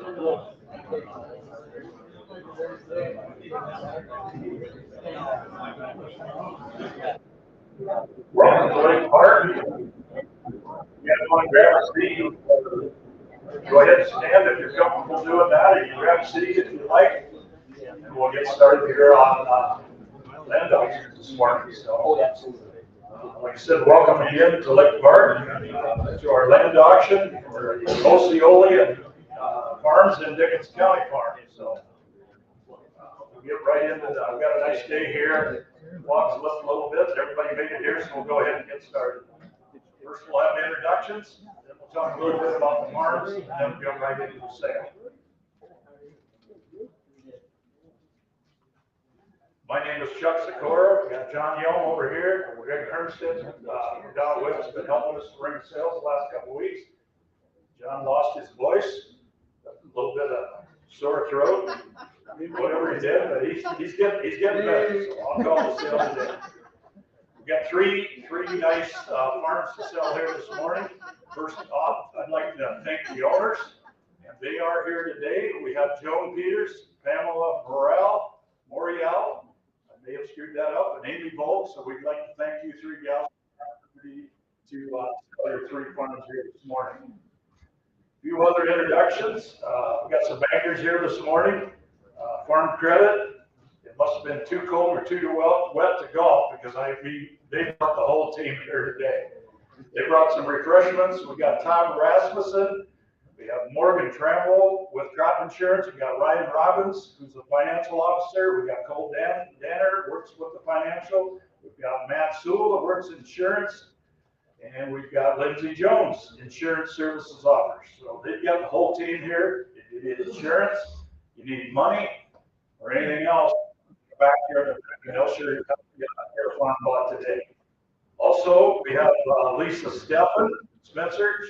Welcome to Lake Park. You guys want to grab a seat? Go ahead and stand if you're comfortable doing that, or you grab a seat if you like. And we'll get started here on land auctions this morning. So, like I said, welcome again to Lake Park, to our land auction for Osceola farms in Dickinson County Farm. So, we'll get right into that. I've got a nice day here. Walks lift a little bit. Everybody made it here, so we'll go ahead and get started. First, we'll have introductions. Then we'll talk a little bit about the farms, and then we'll go right into the sale. My name is Chuck Sikora. We got John Young over here. Greg Hermstead, down with us, been helping us to bring sales the last couple of weeks. John lost his voice, a little bit of sore throat, whatever he did, but he's getting better. So I'll call the sale today. We got three nice farms to sell here this morning. First off, I'd like to thank the owners, and they are here today. We have Joan Peters, Pamela Morial. I may have screwed that up, and Amy Volk. So we'd like to thank you three gals to sell your three farms here this morning. A few other introductions. We got some bankers here this morning. Farm Credit. It must have been too cold or too wet to golf because they brought the whole team here today. They brought some refreshments. We got Tom Rasmussen. We have Morgan Trammell with crop insurance. We got Ryan Robbins, who's the financial officer. We got Cole Danner, works with the financial. We've got Matt Sewell, who works insurance. And we've got Lindsey Jones, insurance services officer. So they've got the whole team here. If you need insurance, you need money, or anything else, back here, and they'll show you how to get your farm bought today. Also, we have Lisa Spencer.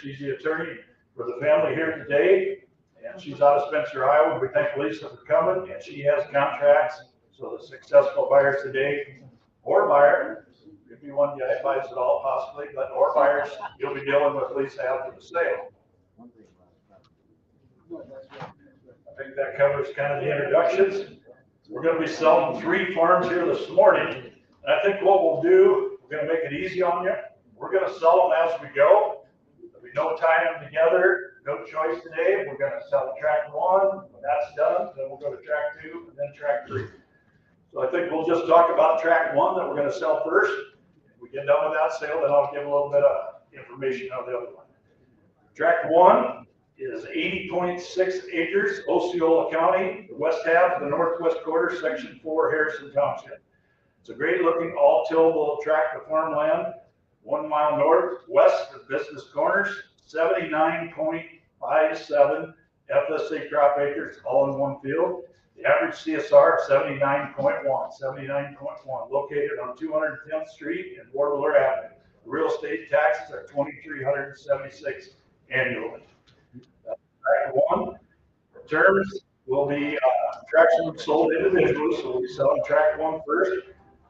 She's the attorney for the family here today, and she's out of Spencer, Iowa. We thank Lisa for coming, and she has contracts. So the successful buyers today, or buyer, could be one guy buys it all possibly, but or buyers, you'll be dealing with Lisa after the sale. I think that covers kind of the introductions. We're going to be selling three farms here this morning, and I think what we'll do, we're going to make it easy on you. We're going to sell them as we go. There'll be no tying them together, no choice today. We're going to sell tract one. When that's done, then we'll go to tract two, and then tract three. So I think we'll just talk about tract one that we're going to sell first. If we get done with that sale, then I'll give a little bit of information on the other one. Tract one is 80.6 acres, Osceola County, the west half of the northwest quarter, section 4, Harrison Township. It's a great looking all tillable tract of farmland, 1 mile northwest of Business Corners, 79.57 FSA crop acres, all in one field. The average CSR of 79.1, located on 210th Street and Warbler Avenue. The real estate taxes are $2,376 annually. Tract one, terms will be tracts sold individually, so we'll be selling tract one first.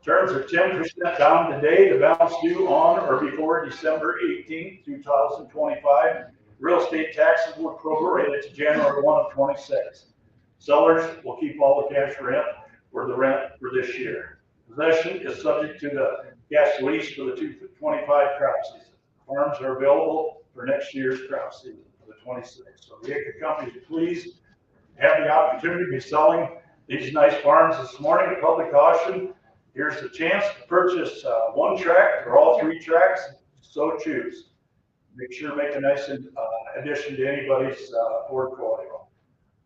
Terms are 10% down today, the balance due on or before December 18, 2025. Real estate taxes were prorated to January 1 of 26. Sellers will keep all the cash rent for the rent for this year. Possession is subject to the cash lease for the 2025 crop season. Farms are available for next year's crop season. 26. So the ACRE company is pleased to have the opportunity to be selling these nice farms this morning at public auction. Here's the chance to purchase one tract or all three tracts, so choose. Make sure to make a nice addition to anybody's portfolio.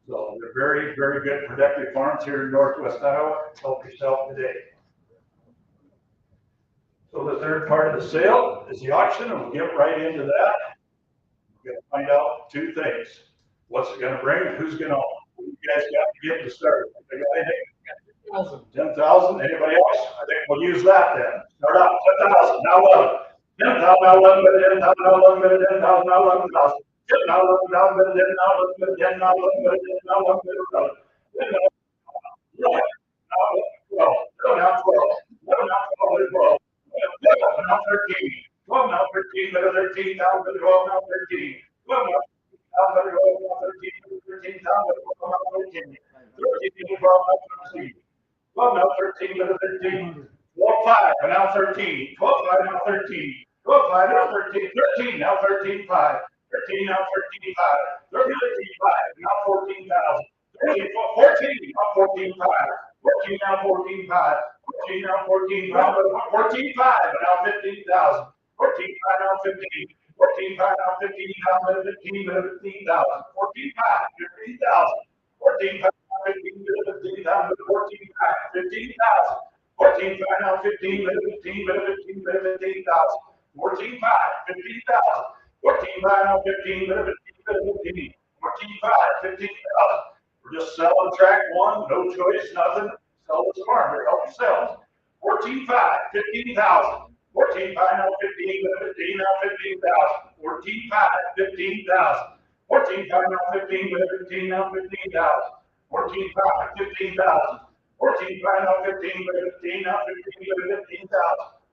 So they're very, very good productive farms here in northwest Iowa. Help yourself today. So the third part of the sale is the auction, and we'll get right into that. We're going to find out two things. What's it going to bring and who's going to own? You guys got to get to start. 10,000. Anybody else? I think we'll use that then. Start out 10,000. Now 11. 10,000. Now 11. 10,000. Now 11. 10,000. Now 11,000. 10,000. Now 11. Now 11. 10,000. Now 11. 10,000. Now 11. 10,000. Now 12. 12. Now 12. 12. Now 13. 12 now 13, better 13, now better 12, now 13. 12 now 13, 13, 13 down, but 12 now 13. 13, 12 now 13. 12 now 13, but 13. 12, 5, and now 13. 12, 5, now 13. 12, 5, now 13. 13, now 13, 5. 13, now 13, 5. 13, 5, now 14,000. 13, 14, now 14, 5. 14, now 14, 5. 14, now 14, 5. 14, 5, and now 15,000. 14, 5, now 15. 14, 5, now 15, now 15, 15,000. 14, 5, 15,000. 14, 5, now 15, 15,000. 14, 5, 15,000. 14, 5, now 15, 15, 15, 15,000. 14, 5, 15,000. 14, 5, now 15, 15, 15. 14, 5, 15,000. We're just selling track one, no choice, nothing. Sell the farmer, help yourselves. 14, 5, 15,000. 14, 5, now 15, 15, now 15,000. 14, 5, 15,000. 14, 5, now 15, 15, now 15,000. 14, 5, 15,000. 14, 5, now 15, 15, now 15, 15,000.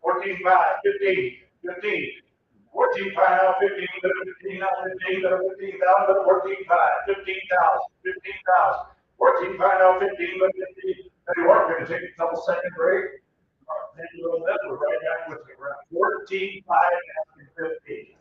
14, 5, 15, 15. 14, 5, now 15, 15, now 15, 15,000. 14, 5, 15,000, 15,000. 14, 5, now 15, 15. Hey, we're going to take a couple second break. Thank you a little bit. We're right back with you. We're at 14, 5, and 15.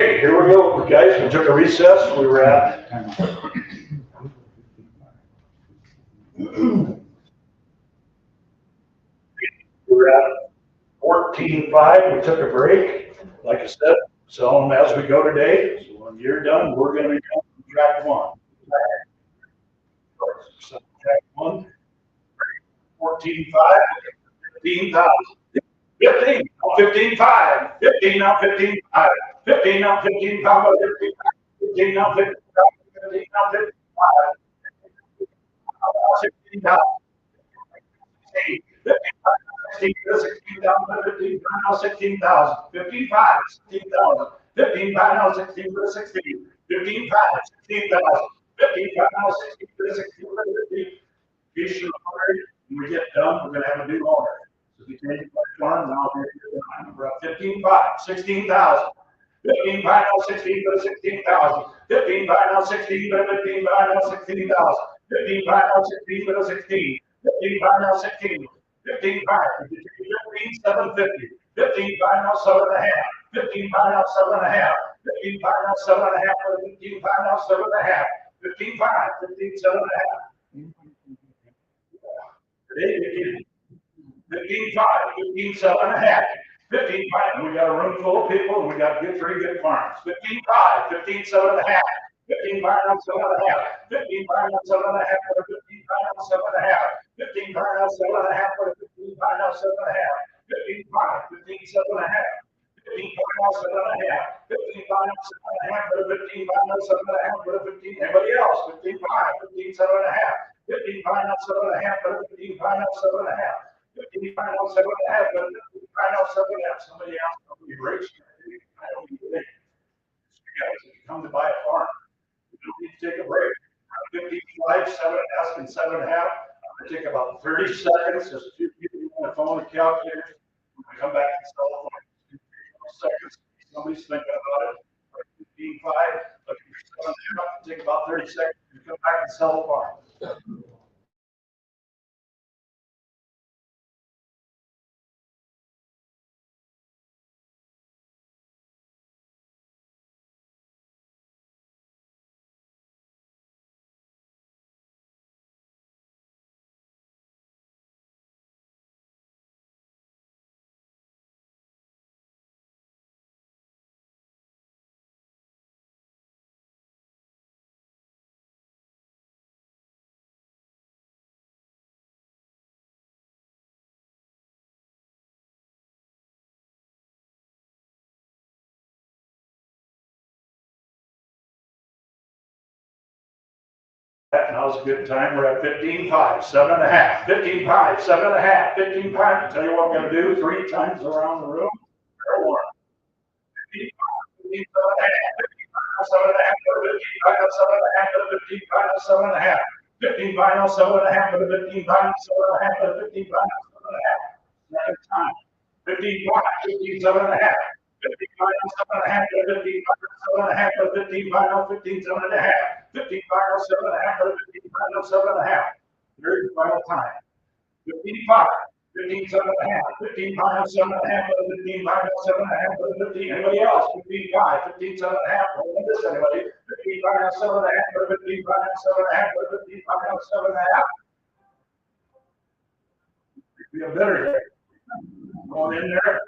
Okay, here we go, guys. We took a recess. We were at we were at 14.5. We took a break. Like I said, sell them as we go today. So when you're done, we're gonna be done with tract one. So tract one, 14.5, 15,000. 15, now 15.5, 15, now 15.5, 15, now 15.5, 15, now 15, 15, now 55, 16,000, 16 down to 15, now 16,000, 15.5, 16,000, 15.5, now 16 to 16, 15.5, 16,000, 15.5, now 16 to 16, 15. Issue when we get done, we're gonna have a new owner. So we change the fund, now we're at 15.5, 16,000. 15.5, now 16 to 16,000. 15.5, now 16 to 15.5, now 16,000. 15.5, now 16 to 16. 15.5, now 16. 15.5, 15,750. 15.5, now 7.5. 15.5, now 7.5. 15.5, now 7.5. 15.5, now 7.5. 15.5, 15,750. Today, 15.5, 15,750. 15.5, and we got a room full of people, and we got good, three good farms. 15.5, 15,750. 15.5, now 7.5. 15.5, now 7.5. 15.5, now 7.5. 15.5, now 7.5. 15.5, now 7.5. 15.5, 15,750. 15.5, now 7.5. 15.5, now 7.5. 15.5, now 7.5. 15, anybody else? 15.5, 15,750. 15.5, now 7.5. 15.5, now 7.5. 15.5, now 7.5. 15.5, now 7.5. Somebody else, somebody breaks. I don't need it. You guys, if you come to buy a farm, you don't need to take a break. 15.5, 7.5, and 7.5. I'm gonna take about 30 seconds, just a few people on the phone and calculators. When I come back and sell the farm, seconds, somebody's thinking about it. 15.5, looking for 7.5, take about 30 seconds to come back and sell the farm. Now's a good time. We're at 15.5, 7.5, 15.5, 7.5, 15.5. Tell you what I'm going to do 3 times around the room. 15 final, 7.5, 15 final, 7.5, 15 final, 7.5. Next time. 15 5, 15, 7.5. 15 final, 7.5, 15 final, 7.5, 15 final, 15, 7.5. 15 final, 7.5, 15 final, 7.5. Third and final time. 15.5, 15, 7.5, 15 final, 7.5, 15 final, 7.5, 15. Anybody else? 15.5, 15, 7.5. Don't miss anybody. 15 final, 7.5, 15 final, 7.5, 15 final, 7.5. Be a better day. Going in there.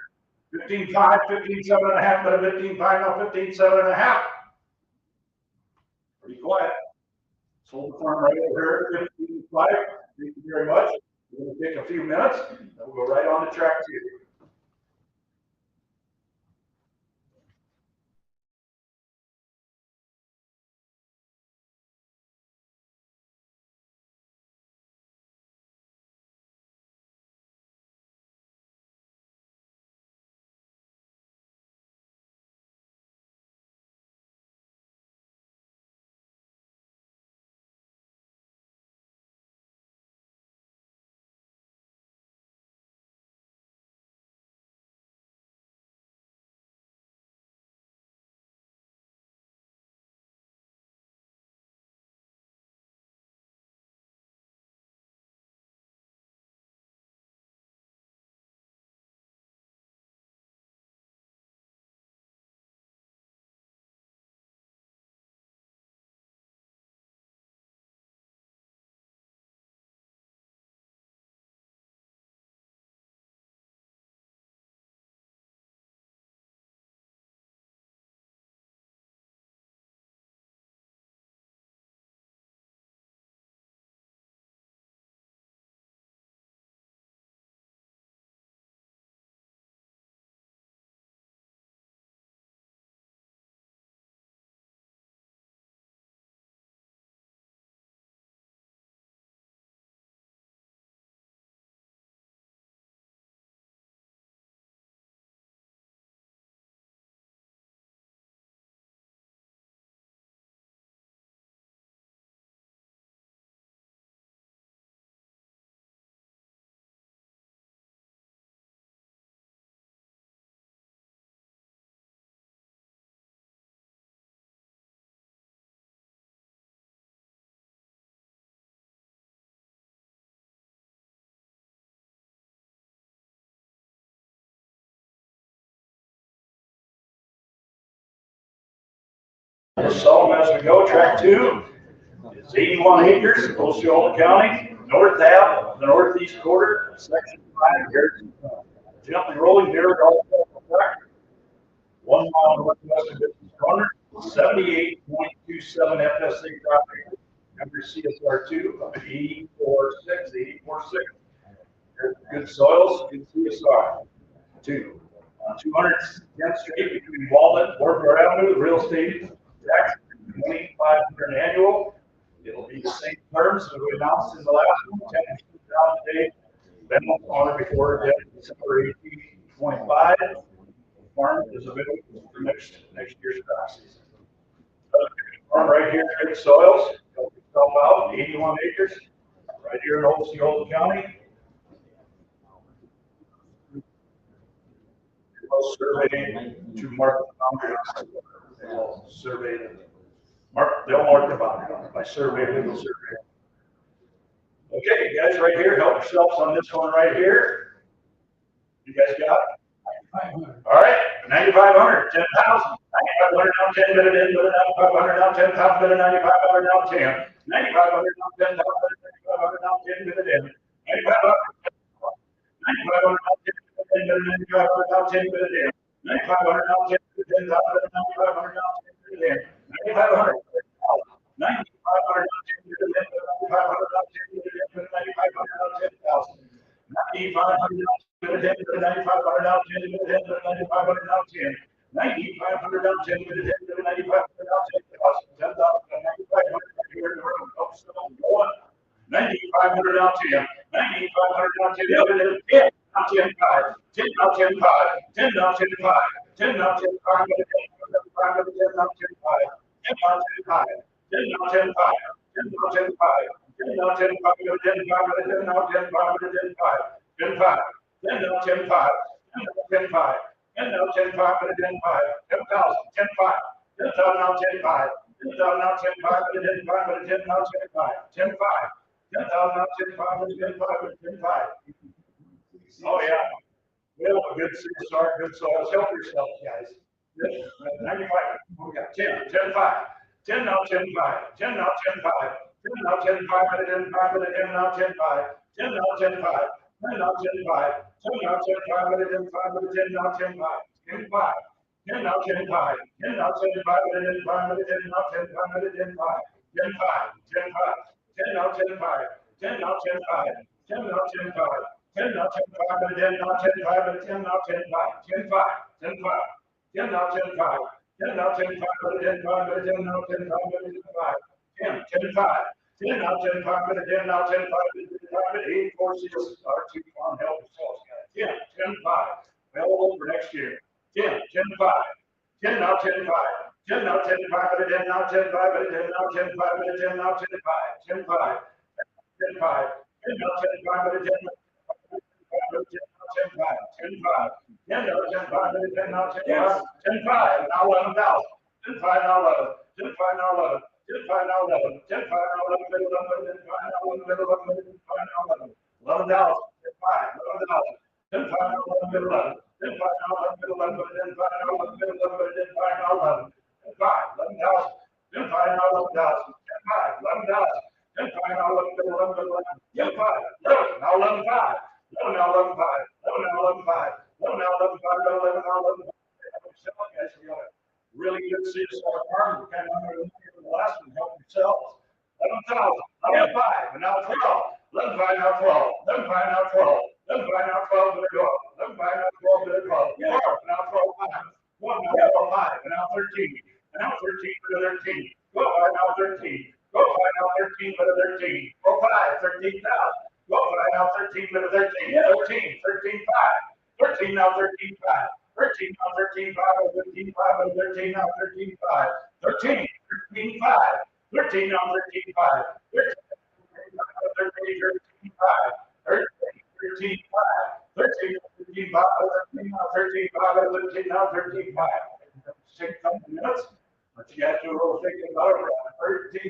15.5, 15, 7.5, 15 final, 15, 7.5. Pretty quiet. Sold the farm right over here, 15.5. Thank you very much. We're going to take a few minutes, and we'll go right on to track 2. Just saw them as we go. Track 2 is 81 acres, Osceola County, north half, the northeast quarter, section 5, Garrison. Gently rolling near golf track, 1 mile northwest of Dickinson Corner, 78.27 FSA property, number CSR2 of 84.6, 84.6. Good soils, good CSR. 2. 210th Street between Walnut and Warfare Avenue, the real estate tax, $2,500 annual. It'll be the same terms as we announced in the last one, 10% down today. Then on it before December 18, 25. Farm is available for next year's crop season. Farm right here, good soils, help yourself out, 81 acres, right here in Osceola County. Survey to mark the boundary. They'll survey the they'll mark the boundary by survey, legal survey. Okay, you guys right here, help yourselves on this one right here. You guys got it? All right, 9,500, 10,000. 9,500 down, 10 minute in, 9,500 down, 10,000, 9,500 down, 10. 9,500 down, 10,000, 9,500 down, 10 minute in. 9,500. 9,500 down, 10 minute in, 9,500 down, 10 minute in. 9,500 down, 10, 10,000, 9,500 down, 10 minute in. 9,500. 9,500 down, 10 minute in, 9,500 down, 10 minute in, 9,500 down, 10,000. 9,500 down, 10 minute in, 9,500 down, 10 minute in, 9,500 down, 10. 9,500 down, 10 minute in, 9,500 down, 10,000, 10,000, 9,500 here in the room. 9,500 down, 10. 9,500 down, 10 minute in, 10. Now 10, 5. 10 now 10, 5. 10 now 10, 5. 10 now 10, 5. 10 now 10, 5. 10 now 10, 5. 10 now 10, 5. 10 now 10, 5. 10 now 10, 5. 10 now 10, 5. 10 now 10, 5. 10 5. 10 5. 10 now 10, 5. 10 now 10, 5. 10 now 10, 5. 10 5. 10,000. 10 5. 10,000 now 10, 5. 10,000 now 10, 5. 10 5. 10 now 10, 5. 10 5. 10,000 now 10, 5. 10 5. 10 5. Oh yeah. Well, good start, good soils. Help yourselves, guys. 95. We got 10, 10, 5. 10 now 10, 5. 10 now 10, 5. 10 now 10, 5. 10 5. 10 now 10, 5. 10 now 10, 5. 10 now 10, 5. 10 now 10, 5. 10 5. 10 now 10, 5. 10 5. 10 now 10, 5. 10 now 10, 5. 10 5. 10 now 10, 5. 10 5. 10 5. 10 5. 10 now 10, 5. 10 now 10, 5. 10 now 10, 5. 10 now 10, 5. 10 now 10, 5. 10 now 10, 5. 10 5. 10 5. 10 now 10, 5. 10 now 10, 5. 10 5. 10 now 10, 5. 10 5. 10, 10 5. 10 now 10, 5. 10 now 10, 5. 10 5. 8 forces are to farm help yourselves, guys. 10, 10 5. Available for next year. 10, 10 5. 10 now 10 5. 10 now 10 5. 10 now 10 5. 10 now 10 5. 10 now 10 5. 10 5. 10 5. 10 now 10 5. 10 10 5. 10 5. 10 now 10 5. 10 now 10 5. 10 5. Now 11,000. 10 5 now 11. 10 5 now 11. 10 5 now 11. 10 5 now 11. 10 5 now 11. 10 5 now 11. 11,000. 10 5. 11,000. 10 5 now 11. 11. 10 5 now 11. 11. 10 5 now 11. 11. 10 5 now 11. 10 5. 11,000. 10 5 now 11,000. 10 5. 11,000. 10 5 now 11. 11. 10 5. 11. Now 11 5. 11 now 11 5. 11 now 11 5. 11 now 11 5. 11 now 11 5. Guys, we got a really good CSR farm. We're kind of under the last one. Help yourselves. 11,000. 11 5. And now 12. 11 5 now 12. 11 5 now 12. 11 5 now 12. But 11 5 now 12. But 12. Now 12 5. 1 now 12 5. And now 13. And now 13 to 13. Go 5 now 13. Go 5 now 13 to 13. Go 5. 13,000. Go 5 now 13 to 13. 13. 13 5. 13 now 13 5. 13 now 13 5. 13 5. 13 now 13 5. 13. 13 5. 13 now 13 5. 13 13 5. 13 5. 13 13 5. 13 now 13 5. 13 now 13 5. Take a couple minutes. But you guys do a little thinking about it. 13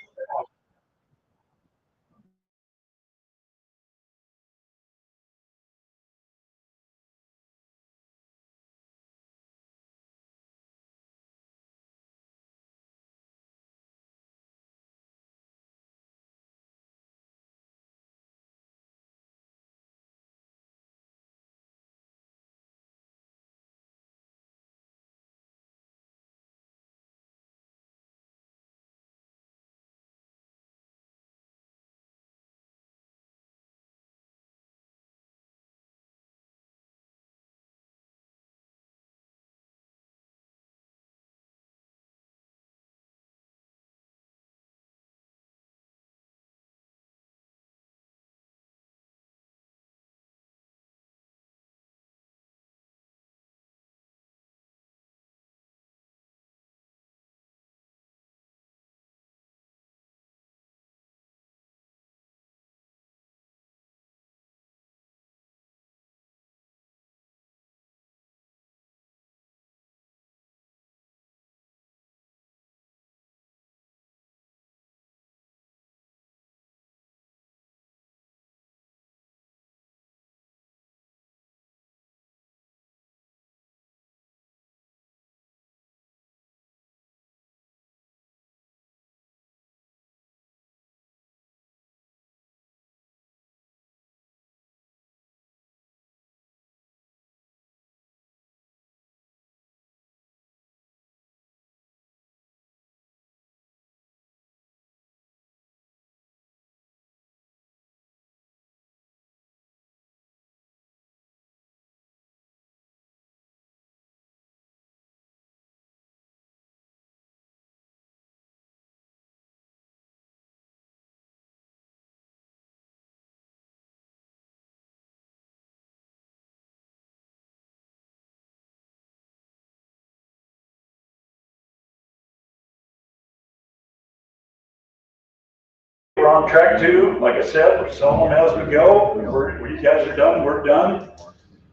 We're on track 2. Like I said, we're selling them as we go. When you guys are done, we're done.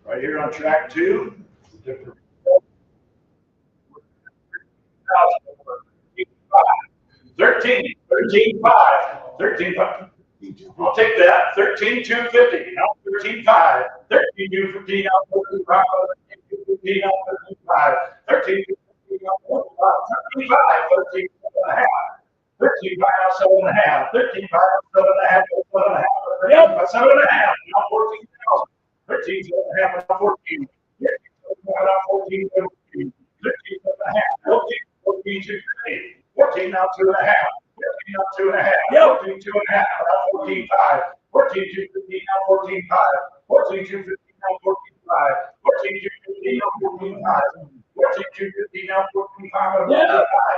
Right here on track 2. 13, 13, 5, 13, 5. I'll take that. 13, 250. Now 13, 5. 13, 250. Now 13, 5. 13, 250. Now 13, 5. 13, 250. Now 14, 5. 13, 5. 13, 7 and a half. 13, 5. Now 7 and a half. 13, 5. Now 7 and a half. 7 and a half. Yep. 7 and a half. Now 14,000. 13, 7 and a half. Now 14. 14, 17, 13, 7 and a half. 14, 14, 250. 14 now 2 and a half. 14 now 2 and a half. Yep. 14 2 and a half. Now 14 5. 14 250 now 14 5. 14 250 now 14 5. 14 250 now 14 5. 14 250 now 14 5.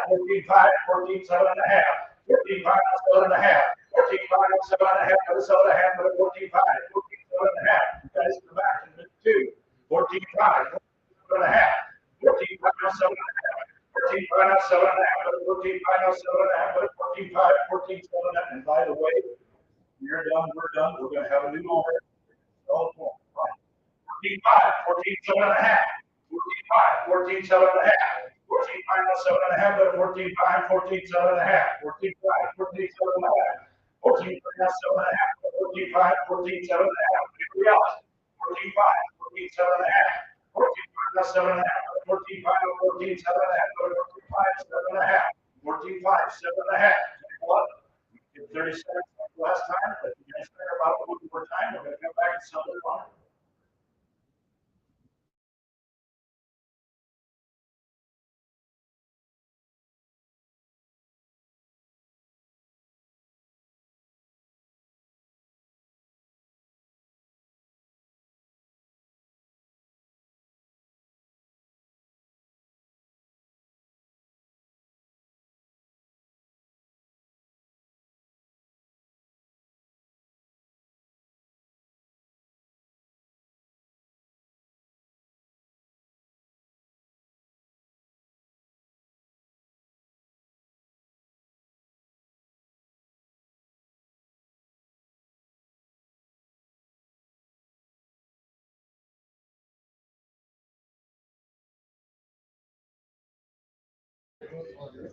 14 5. 14 7 and a half. 14 5 now 7 and a half. 14 5 now 7 and a half. 7 and a half. 14 5. 14 7 and a half. You guys in the back in the 2. 14 5. 7 and a half. 14 5 now 7 and a half. 14 5 now 7 and a half. 14 5 now 7 and a half. 14 5. 14 7 and a half. And by the way, you're done. We're done. We're going to have a new owner. 14 5. 14 7 and a half. 14 5. 14 7 and a half. 14 5 now 7 and a half. 14 5. 14 7 and a half. 14 5. 14 7 and a half. 14 5 now 7 and a half. 14 5. 14 7 and a half. 14 5. 14 7 and a half. 14 5 now 7 and a half. 14 5 now 14 7 and a half. 14 5 7 and a half. 14 5 7 and a half. What? 30 seconds like last time. If you guys care about one more time, we're going to come back and sell it on.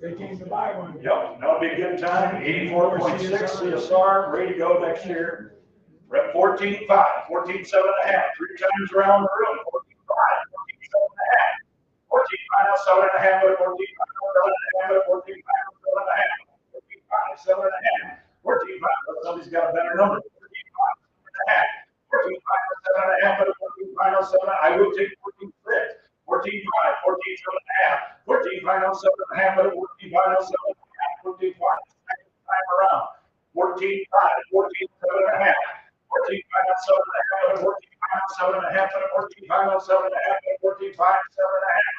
They came to buy one. Yep, that'll be a good time. 84.6 CSR, ready to go next year. We're at 14 5, 14 7 and a half, 3 times around the room. 14 5, 14 7 and a half. 14 5 now 7 and a half, 14 5 now 7 and a half, 14 5 now 7 and a half. 14 5 7 and a half. 14 5, somebody's got a better number. 14 5 7 and a half. 14 5 7 and a half, 14 5 now 7. I will take 14 6. 14 5, 14 7 and a half. 14 5 now 7 and a half, 14 5 now 7 and a half. 14 5, second time around. 14 5, 14 7 and a half. 14 5 now 7 and a half, 14 5 now 7 and a half, 14 5 now 7 and a half, 14 5 7 and a half.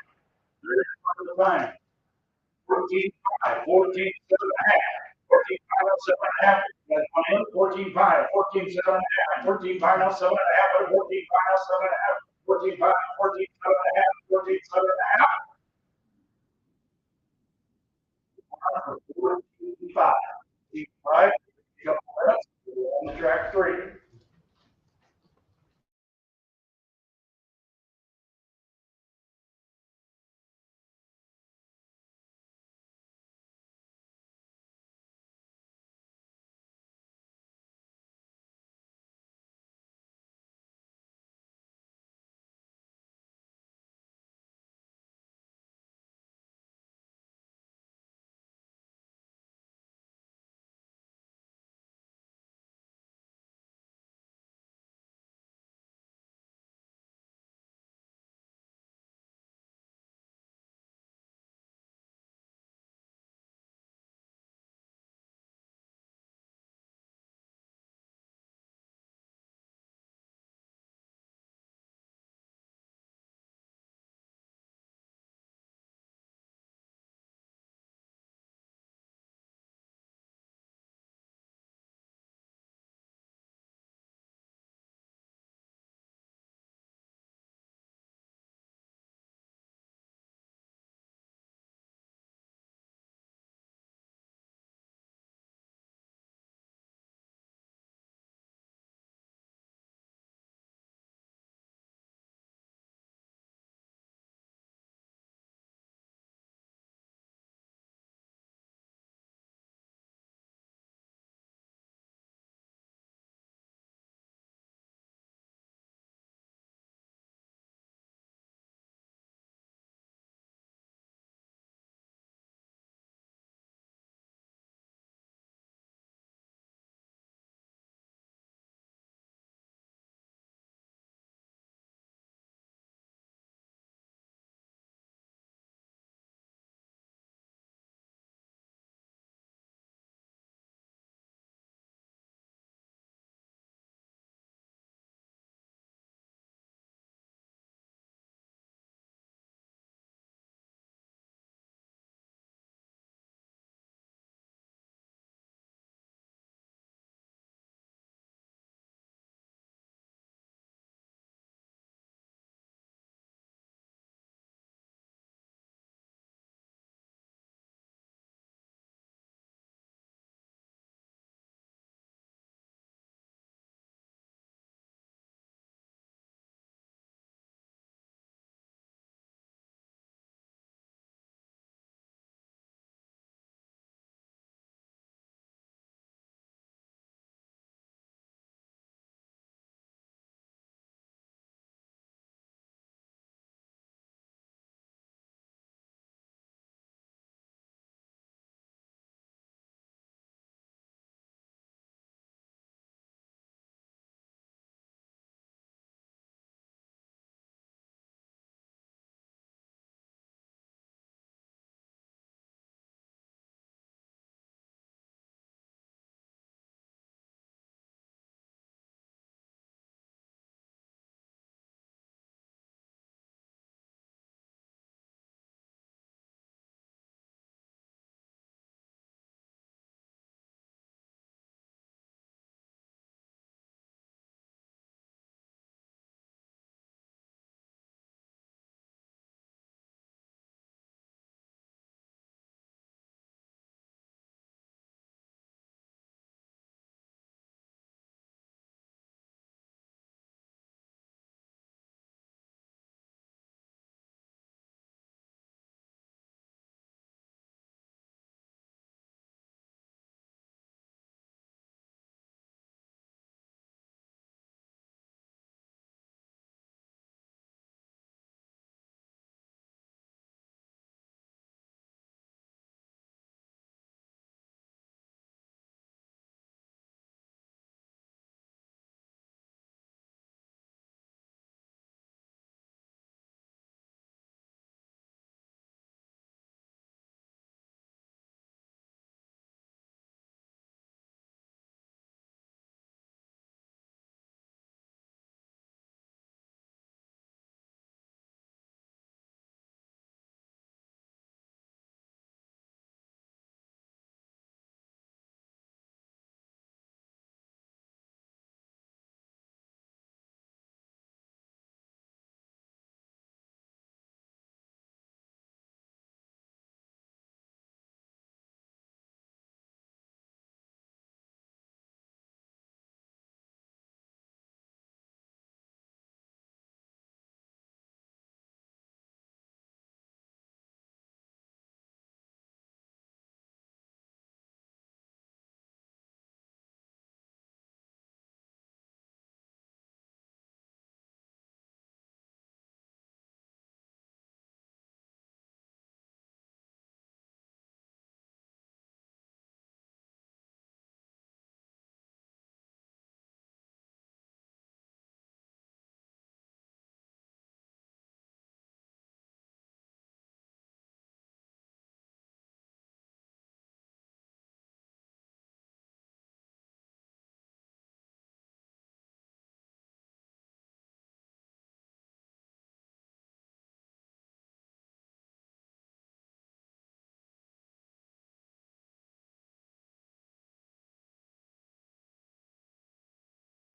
There's the line. 14 5, 14 7 and a half. 14 5 now 7 and a half. 14 5, 14 7 and a half. 14 5 now 7 and a half, 14 5 now 7 and a half. 14 5, 14 7 and a half, 14 7 and a half. 14 5. 5. On track 3.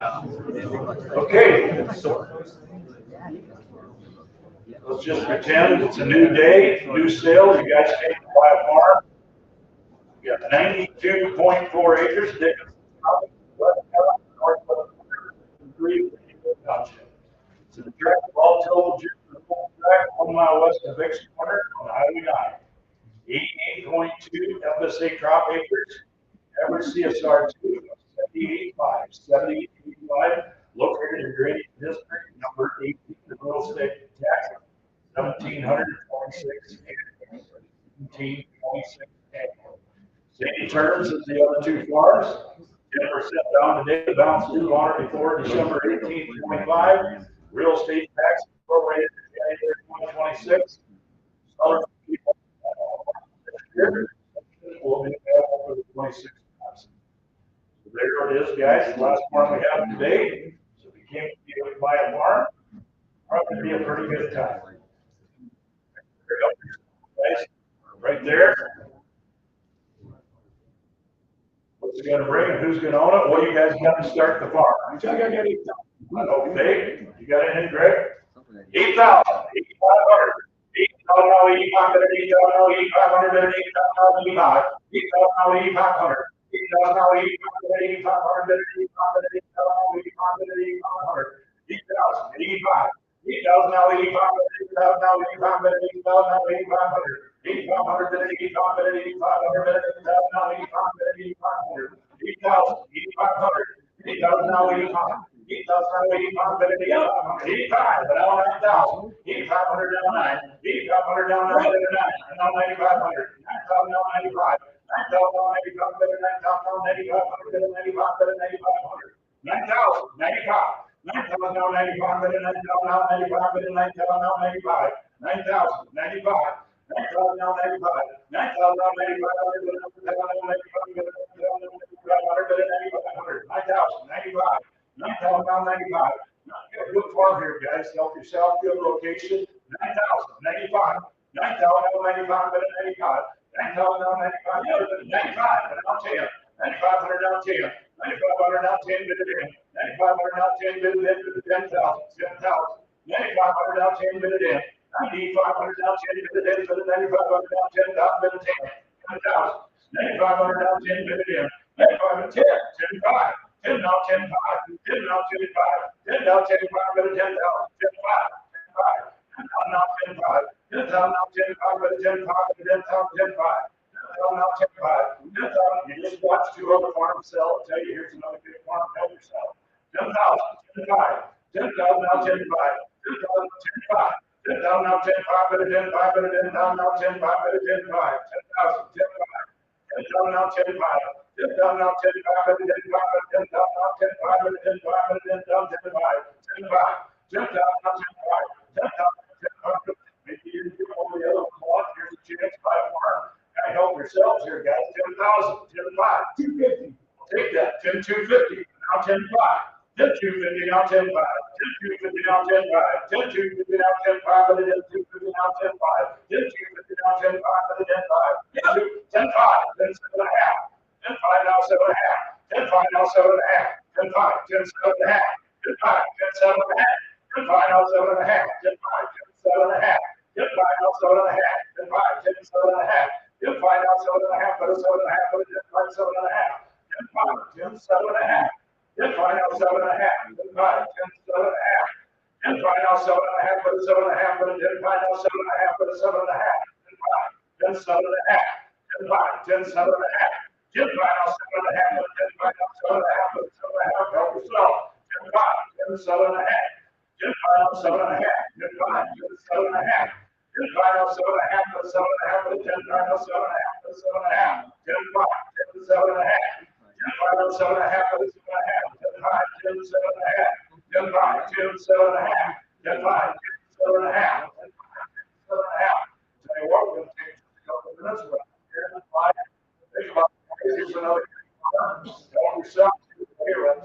Okay, let's just pretend it's a new day, new sale. You guys came to buy a farm. We got 92.4 acres, Dickinson County, West County, Northwest Corner, three township. It's a tract of all tillable tract 1 mile west of Dickinson Corner on Highway 9. 88.2 FSA crop acres, average CSR 2 of 78.5, located in drainage district number 18, the real estate tax 1,726 acres. 1,726 acres. Same terms as the other two farms. 10% down today, the balance due on or before December 18, 25. Real estate tax prorated to January 2026. Other people will be available for the 26 months. So there it is, guys. The last farm we have today. So if you came to buy a farm, probably be a pretty good time. Guys, right there. What's it gonna bring and who's gonna own it? Well, you guys got to start the farm. Okay, you got anything, Greg? 8,000, 8,500. 8,000, 8,500, 8,500, 8,500, 8,500. 85, but now 9,000. 8,500 down 9. 8,500 down 9, now 9,500. 9,000 down 95. 9,000 down 95, 9,000 down 95, 95, 9,500. 9,000, 95. 9,000 down 95, 9,000 down 95, 9,000 down 95. 9,000, 95. 9,000 down 95. 9,000 down 95, 9,000 95. 9,000 down 95. Good farm here, guys. Help yourself. Good location. 9,000, 95. 9,000 down 95, 95. 9,000 down 95, 95, but now 10. 9,500 down 10. 9,500 down 10, bid it in. 9,500 down 10, bid it in for the 10,000. 10,000. 9,500 down 10, bid it in. 9,500 down 10, bid it in for the 9,500 down 10,000, bid it in. 10,000. 9,500 down 10, bid it in. 9,500 10, 10, 5. 10 now 10, 5. 10 now 10, 5. 10 now 10, 5, bid it 10,000. 10, 5. 10, 5. 10 now 10, 5. 10,000 now 10, 5, bid it 10, 5. 10,000, 10, 5. Now 10, 5. 10,000. You just watch two other farms sell. I'll tell you, here's another good farm. Help yourself. 10,000, 10, 5. 10,000 now 10, 5. 10,000, 10, 5. 10,000 now 10, 5, but a 10, 5, but a 10,000 now 10, 5, but a 10, 5. 10,000, 10, 5. 10,000 now 10, 5. 10,000 now 10, 5, but a 10, 5, but a 10,000 now 10, 5, but a 10, 5, but a 10,000, 10, 5. 10, 5. 10,000 now 10, 5. 10,000, 10, 5. Maybe you didn't get all the other plot. Here's a chance to buy a farm. Gotta help yourselves here, guys. 10,000, 10, 5. 250. Take that. 10, 250. Now 10, 5. 10, 250. Now 10, 5. 10, 250. Now 10, 5. 10, 250. Now 10, 5. But a 10, 250. Now 10, 5. 10, 250. Now 10, 5. But a 10, 5. 10, 5. 10, 7 and a half. 10, 5. Now 7 and a half. 10, 5. Now 7 and a half. 10, 5. 10, 7 and a half. 10, 5. 10, 7 and a half. 10, 5. Now 7 and a half. 10, 5. 10, 7 and a half. 10, 5. Now 7 and a half. 10, 5. 10, 7 and a half. 10, 5. Now 7 and a half. But a 7 and a half. But a 10, 5. 7 and a half. 10, 5. 10, 7 and a half. 10, 5. Now 7 and a half. 10, 5. 10, 7 and a half. 10, 5. Now 7 and a half. But a 7 and a half. But a 10, 5. Now 7 and a half. But a 7 and a half. 10, 5. 10, 7 and a half. 10, 5. 10, 7 and a half. 10, 5. Now 7 and a half. But a 10, 5. Now 7 and a half. But a 7 and a half. Help yourself. 10, 5. 10, 7 and a half. 10, 5. Now 7 and a half. 10, 5. 10, 7 and a half. 10, 5. Now 7 and a half. But a 7 and a half. But a 10, 5. Now 7 and a half. But a 7 and a half. 10, 5. 10, 7 and a half. 10, 5. Now 7 and a half. But a 7 and a half. 10, 5. 10, 7 and a half. 10, 5. 10, 7 and a half. 10, 5. 10, 7 and a half. 10, 5. 10, 7 and a half. Tell you what, we're going to take just a couple of minutes. But here in the slide, think about here's another help yourself to the way around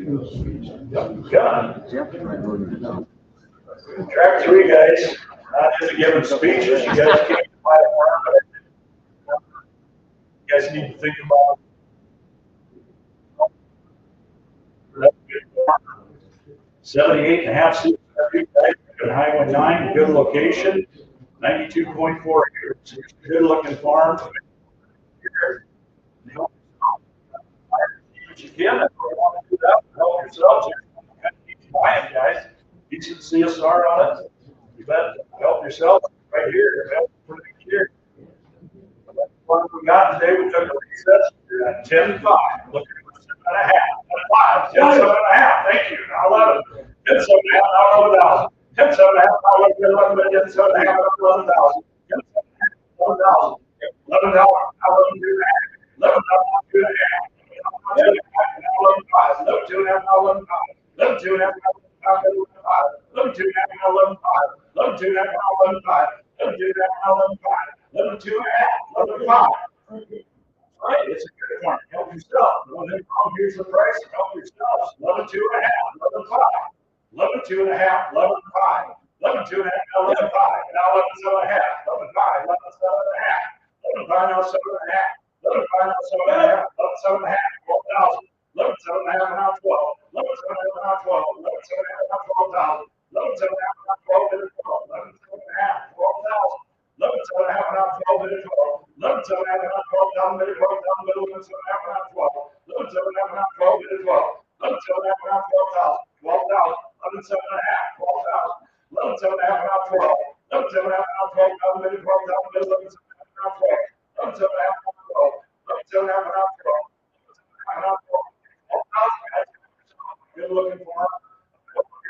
Track 3 guys, not into giving speeches. You guys came to my farm, but you guys need to think about it. 78.5 seats on Highway 9, good location, 92.4 acres. Good looking farm. But you can, if you want to do that, help yourselves. Keep buying, guys. Decent CSR on it. You bet. Help yourself right here. Pretty here. What we got today, we took a recess at 10:05. Looking for 7.5. 5, 10, 7.5. Thank you. Now 11. 10, 7.5. Now 11,000. 10, 7.5. Now 11, 10, 7.5. Now 11,000. 10, 7.5. 11,000. 11,000. Now 11,2.5. 11,000. 2.5. 11.5. 11.2.5. Now 11.5. 11.2.5. Now 11.5. 11.2.5. Now 11.5. 11.2.5. Now 11.5. 11.2.5. Now 11.5. 11.2.5. 11.5. Right, it's a good one. Help yourself. Here's the price. Help yourself. 11.2.5. 11.5. 11.2.5. 11.5. 11.2.5. 11.5. Now 11.7.5. 11.5. 11.7.5. 11.5. Now 7.5. 11.5. Now 7.5. 11.7.5. 12,000. 11.7.5. Now 12. 11.7.5. Now 12. 11.7.5. Now 12,000. 11.7.5. Now 12. 11.7.5. 12,000. 11.7.5 now 12 minute 12. 11.7.5 now 12,000 minute 12,000 middle 11.7.5 now 12. 11.7.5 now 12 minute 12. 11.7.5 now 12,000. 12,000. 11.7.5 12,000. 11.7.5 now 12. 11.7.5 now 12,000 minute 12,000 middle 11.7.5 now 12. 11.7.5 now 12. 11.7.5 now 12. 11.7.5 now 12. 12,000. Good looking for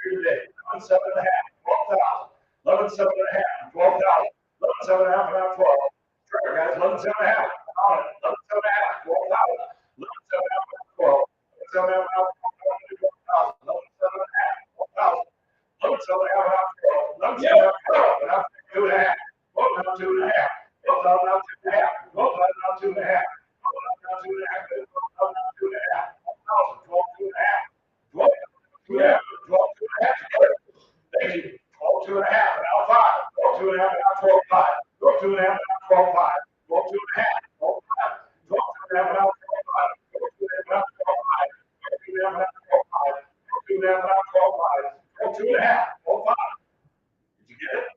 here today. 11.7.5 12,000. 11.7.5 12,000. 11.7.5 now 12. Sure, guys. 11.7.5 on it. 11.7.5 12,000. 11.7.5 12. 11.7.5 now 12,000. 11.7.5 12,000. 11.7.5 now 12. 11.7.5 12. Now 2.5. 12 now 2.5. 12,000 now 2.5. 12,000 now 2.5. 12,000 now 2.5. 12,000 now 2.5. 12,000 2.5. 12 2.5. Thank you. 12 2.5. Now 5. 12 2.5. Now 12 5. 12 2.5. Now 12 5. 12 2.5. 12 5. 12 2.5. Now 12 5. 12 2.5. Now 12 5. 12 2.5. Now 12 5. 12 2.5. Now 12 5. 12 2.5. 12 5. Did you get it?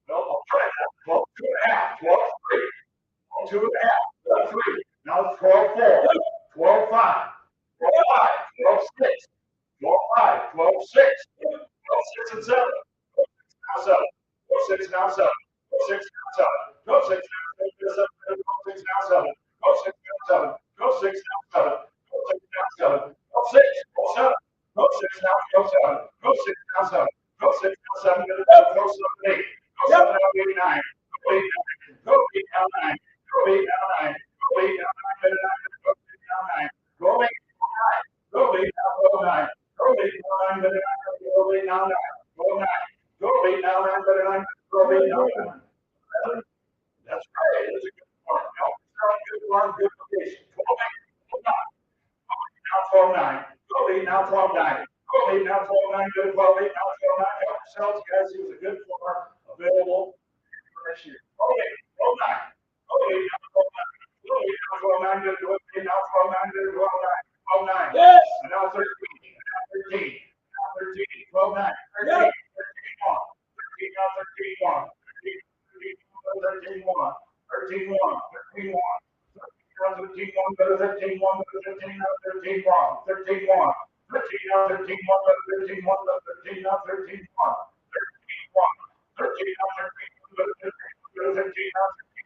No, I'll try that. 12 2.5. 12 3. 12 2.5. 12 3. Now 12 4. 12 5. 12 5. 12 6. 12 5. 12 6. 12 6 and 7. 12 6 now 7. 12 6 now 7. 12 6 now 7. 12 6 now 7. 12 6 now 7. 12 6 now 7. 12 6 now 7. 12 6 now 7. 12 6. 12 7. 12 6 now 12 7. 12 6 now 7. 12 6 now 7. 12 7 8. 12 7 now 8 9. 12 8 9. 12 8 now 9. 12 8 now 9. 12 8 now 9. 12 8 now 9. 12 8 now 9. 12 8 now 9. 12 8 now 9. 12 8 now 9. 12 9. 12 8 now 9. 12 8 now 9. That's right. It's a good farm. Good farm, good location. 12 8 now 12 9. 12 8 now 12 9. 12 8 now 12 9. 12 8 now 12 9. Help yourselves, guys. He was a good farm available for this year. 12 8, 12 9. 12 8 now 12 9. 12 8 now 12 9. 12 8 now 12 9. 12 9. 12 9. Yes. And now 13. Now 13. Now 13. 12 9. 13. 13 1. 13 now 13 1. 13 1. 13 1. 13 1. 13 1. 13 1. 13 1. 13 now 13 1. 13 1. 13 now 13 1. 13 1. 13 now 13 1. 13 1. 13 now 13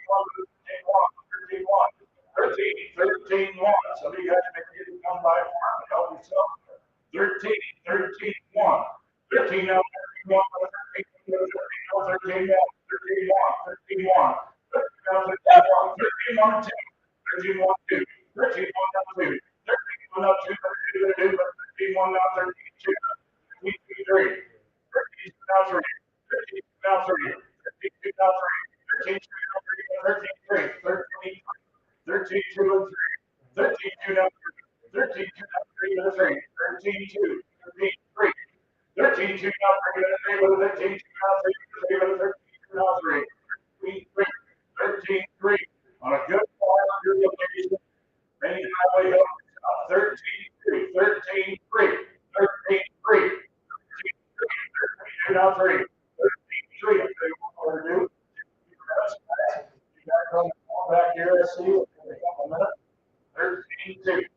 1. 13 now 13 1. Some of you guys may need to come by a farm and help yourself. 13 1. 13 now 13 1. 13 now 13 1. 13 1. 13 1. 13 now 13 1. 13 1 2. 13 1 2. 13 1 now 2. 13 1 now 2. 13 1 now 13 2. 13 3. 13 now 3. 13 now 3. 13 now 3. 13 now 3. 13 3. 13 2 and 3. 13 2 now 3. 13 2 now 3 and 3. 13 13-3 on a good farm, good location. Main highway help yourself. 13-3, 13-3, 13-3, 13-3, now 3, 13-3. I'll tell you what we're going to do. You got to come back here and see in a couple minutes. 13-2.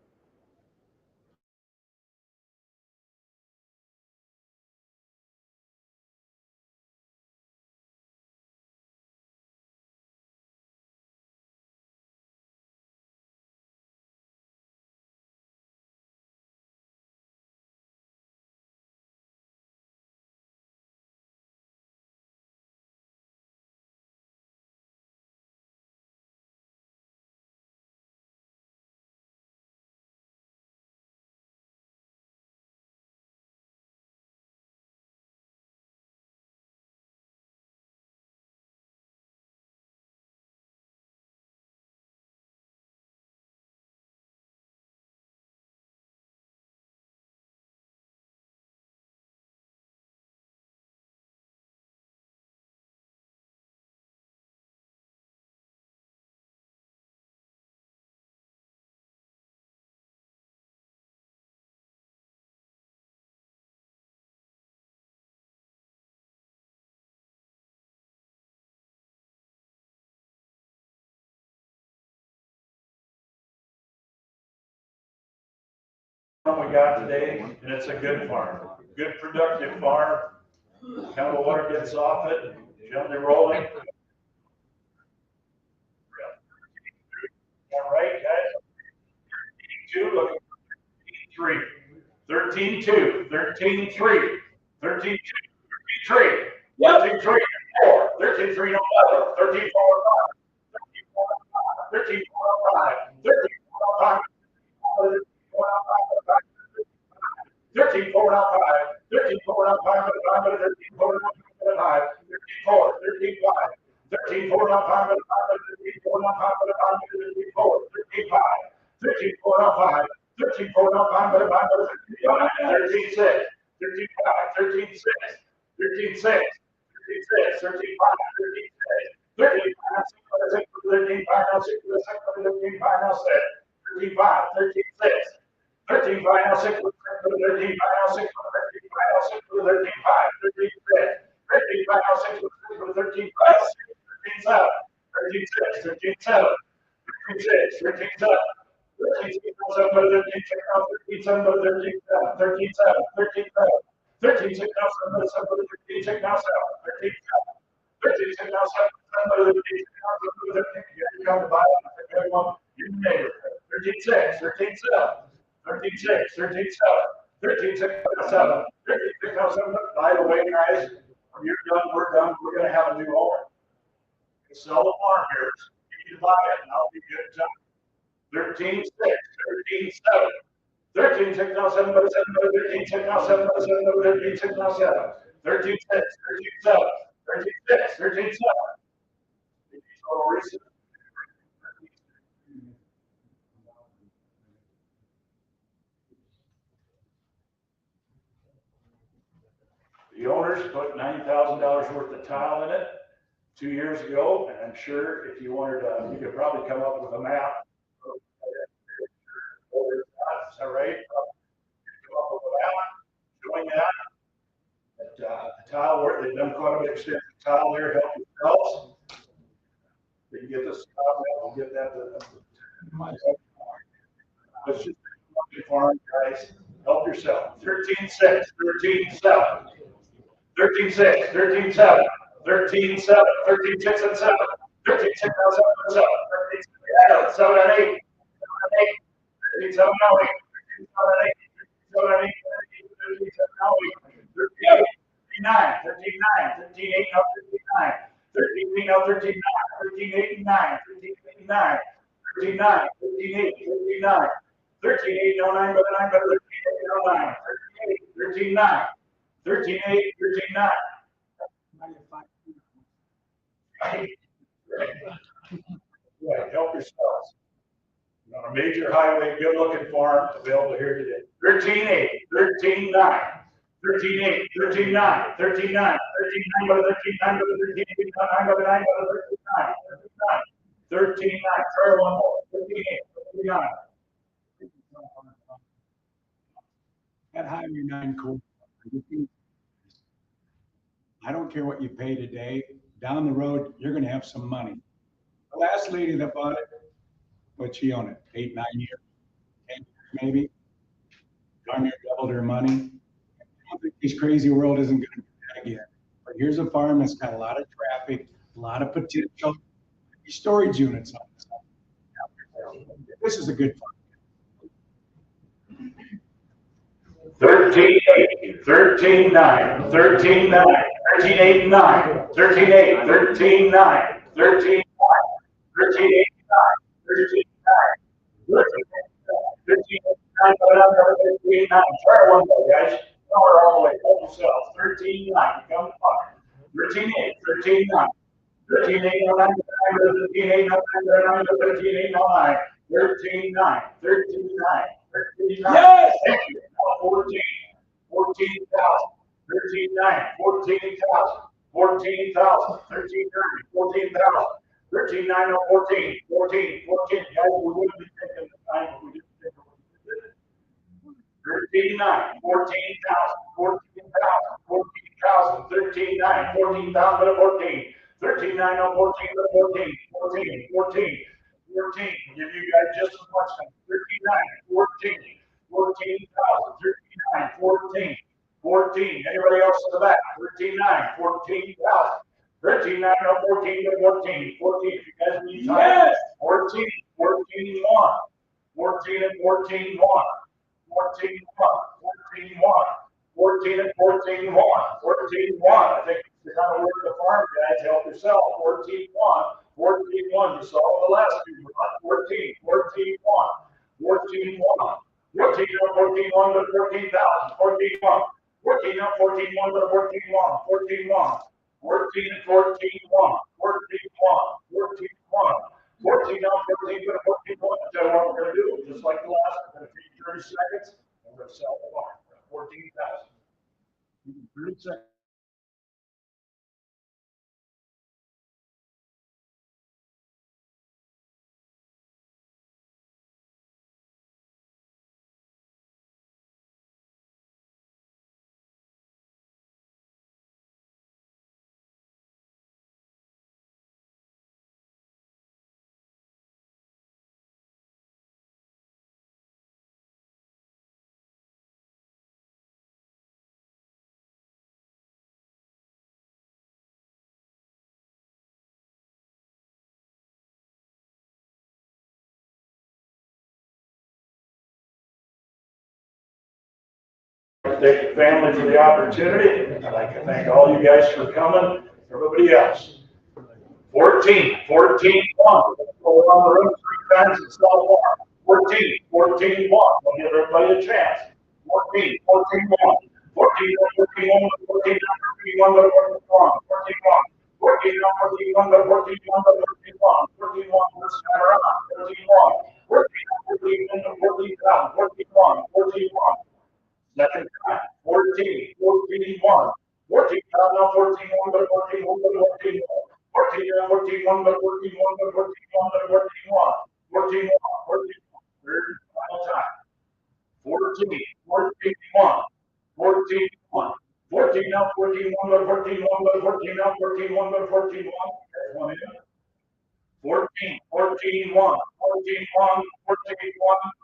We got today, and it's a good farm, good productive farm. Kind of water gets off it, gently rolling. All right, guys. 13-2, looking for 13-3, 13-2, 13-3, 13-2, 13-3, 13-3, 4, 13-3, no better, 13-4, 13-4, 5, 13-4, 5, 13-4 out 5, 13-4 out 5, 13-4 out 5, 13-4, 13-5, 13-4 out 5, 13-4 out 5, 13-4, 13-5, 13-4 out 5, 13-4 out 5, 13-6, 13-5, 13-6, 13-6, 13-6, 13-5, 13-6, 13-5, 13-5, 13-5, 13-5, 13-6. 13 final 6 13 final 6 13 final 6 13 5 13 6 13 final 6 13 5 13 7 13 6 13 7 13 6 13 7 13 6 13 7 13 7 13 7 13 7 13 6 now 7 13 6 now 7 13 7 13 6 now 7 13 6 now 7 13 come to buy everyone your neighbor 13 6 13 7 13-6, 13-7, 13-6, 7, 13-6, 7. By the way, guys, when you're done, we're done. We're going to have a new owner. Sell the farm here. You can buy it, and I'll be good time. 13-6, 13-7, 13-6, now 7, 13-6, now 7, 13-6, now 7, 13-6, 13-7, 13-6, 13-7. The owners put $9,000 worth of tile in it 2 years ago, and I'm sure if you wanted to, you could probably come up with a map. Is that right? Come up with a map showing that. The tile work, they've done quite a bit of extensive tile there, help yourselves. You can get this tile, we'll get that to it's just farm, guys. Help yourself. 13-6, 13-7. 13-6, 13-7, 13-7, 13-6 and 7, 13-6 now 7 and 7, 13-6 7 and 8, 13-7 now 8, 13-7 and 8, 13-7 now 8, 13-9, 13-9, 13-8 now 13-9, 13-8 now 13-9, 13-8 and 9, 13-8 and 9, 13-9, 13-8, 13-9, 13-8 now 9 by the 9 by 13-8 now 9, 13-8, 13-9. 13-8, 13-9. Right, help yourselves. On a major highway, good looking farm available here today. 13-8, 13-9, 13-8, 13-9, 13-9, 13-9, go to 13-9, go to 13-8, 9, go to 9, go to 13-9, 13-9, 13-9, try one more, 13-8, 13-9. That highway 9 code, I don't care what you pay today, down the road, you're gonna have some money. The last lady that bought it, what'd she own it, 8, 9 years, 10 years maybe? Darn near doubled her money. I don't think this crazy world isn't gonna do that again. But here's a farm that's got a lot of traffic, a lot of potential, storage units on this. This is a good farm. 13-8, 13-9, 13-9, 13-8-9, 13-8, 13-9, 13-9, 13-8-9, 13-9, 13-9, 13-9. Try one more, guys. Power all the way. Hold yourselves. 13-9. Come on. 13-8, 13-9. 13-8, 9, 13-8, 9, 13-8, 9, 13-9, 13-9, 13-9. Yes! Thank you. Now 14, 14,000, 13-9, 14,000, 14,000, 13-9, 14,000, 13-9, 14, 14, 14. Guys, we wouldn't be taking the time if we didn't think of what we did. 13-9, 14,000, 14,000, 14,000, 13-9, 14,000, 14, 13-9, 14, 14, 14, 14, 14. Give you guys just as much time. 13-9, 14, 14,000, 13-9, 14, 14. Anybody else in the back? 13-9, 14,000. 13-9, 14, 14, 14. If you guys need time. Yes! 14, 14, 1. 14 and 14, 1. 14, 1, 14, 1, 14 and 14, 1, 14, 1. I think you're kind of work the farm, guys. Help yourself. 14, 1, 14, 1. You saw the last few. 14, 14, 1, 14, 1, 14, 14, 1, but 14,000, 14, 1, 14, 14, 1, but 14, 1, 14, 1, 14 and 14, 1, 14, 1, 14, 1. 14 now, 14, but 14 1. Tell you what we're going to do. Just like the last, we're going to feed 30 seconds, and we're going to sell the farm. 14,000. 30 seconds. Thank the family for the opportunity. I'd like to thank all you guys for coming. Everybody else. 14, 14, 1. Go around the room 3 times and sell farm. 14, 14, 1. We'll give everybody a chance. 14, 14, 1. 14, 14, 1, 14, 14, 1, 14, 1, 14, 1. 14, 14, 1, 14, 1, 14, 1, 14, 1, first time around, 14, 1. 14, 14, 1, 14, 14, 1, 14, 1. Second time, 14, 14, 1. 14, now 14, 1, but 14, 1, but 14, 1. 14, 14, 1, but 14, 1, but 14, 1, but 14, 1. 14, 1, 14, 1. Third final time. 14, 14, 1. 14, 1. 14, now 14, 1, but 14, 1, but 14, now 14, 1, but 14, 1. There's one in. 14, 14, 1. 14, 1, 14, 1,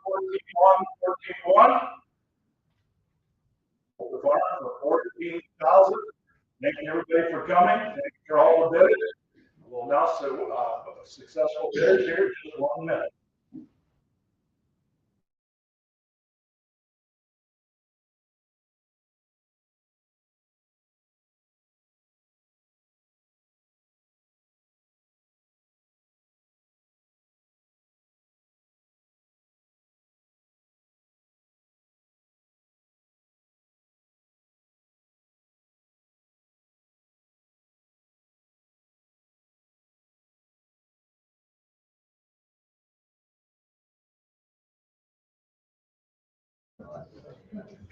14, 1, 14, 1. The farm for 14,000. Thank you everybody for coming. Thank you for all the bidders. We'll announce the successful bidders here in just 1 minute.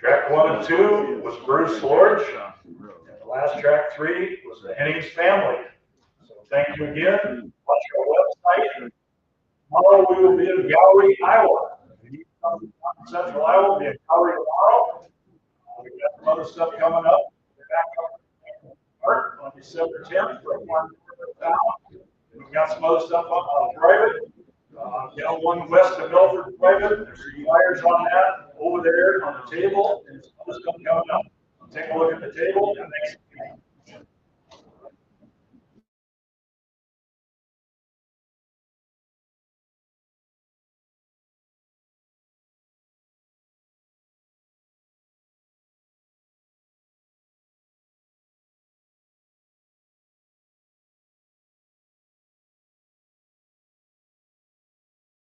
Track 1 and 2 was Bruce Lorge. And the last track 3 was the Hennings family. So thank you again. Watch our website. Tomorrow we will be in Gallery, Iowa. If you come to Central Iowa, we'll be in Gallery tomorrow. We've got some other stuff coming up. We're back up Park on December 10th for a fun town. We've got some other stuff on private. One west of Milford private. There's some flyers on that over there on the table. And some other stuff coming up. Take a look at the table. And thanks